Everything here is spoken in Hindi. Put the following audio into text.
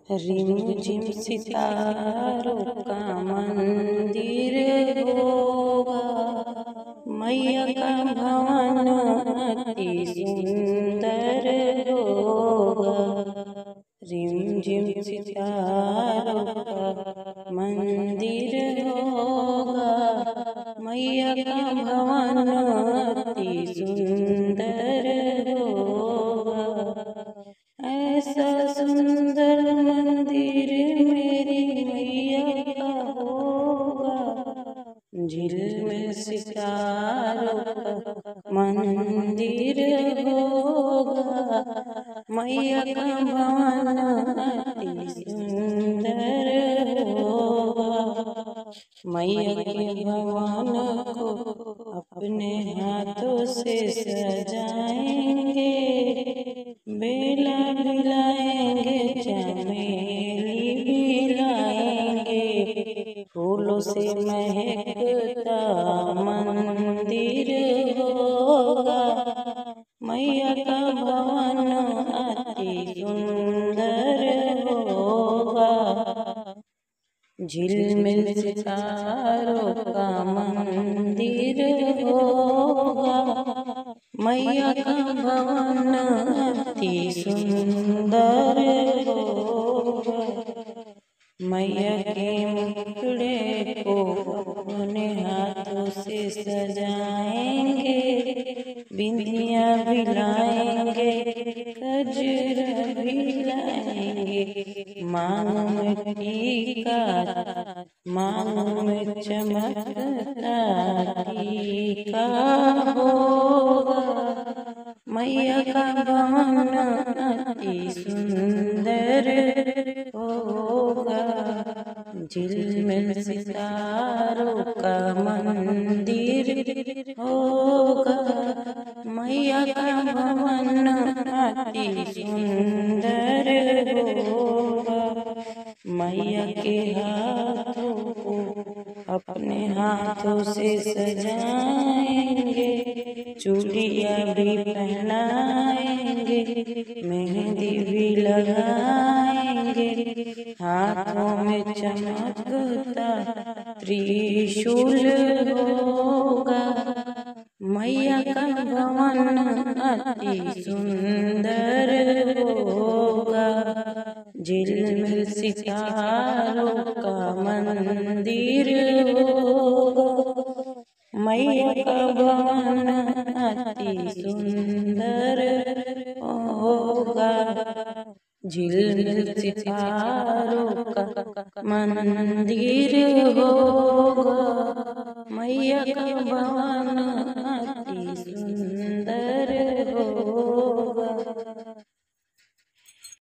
रिम झिम सितारों का मंदिर होगा, मैया का भवन अति सुंदर होगा। रिम झिम सितारों का मंदिर होगा, मैया का भवन अति सुंदर होगा। ऐसा सुंदर मंदिर मेरी मैया का होगा, झिलमिल सितारों का मंदिर होगा, मैया का भवन अति सुंदर होगा। मैया के भवन को अपने हाथों से सजाएंगे, बेला भी लाएंगे, चमेली भी लाएंगे, फूलों से महकता मंदिर होगा, मैया का भवन अति सुंदर होगा। झिलमिल सितारों का मंदिर होगा, मैया का भवन अति सुंदर होगा। मैया के मुखड़े को अपने हाथों से सजाएंगे, बिंदिया भी लाएंगे, गजरा भी लाएंगे, मांग में टीका, मांग में चमकता टीका होगा, मैया का भवन अति सुंदर होगा। झिलमिल सितारों का मंदिर होगा, मैया का भवन अति सुंदर होगा। मैया के हाथों को अपने हाथों से सजाएंगे, चूड़ियाँ भी पहनाएंगे, मेहंदी भी लगाएंगे, हाथों में चमकता त्रिशूल होगा, मैया का भवन अति सुंदर होगा। झिलमिल सितारों का मंदिर होगा, मैया का भवन अति सुंदर होगा। झिलमिल सितारों का मंदिर होगा, मैया का भवन अति सुंदर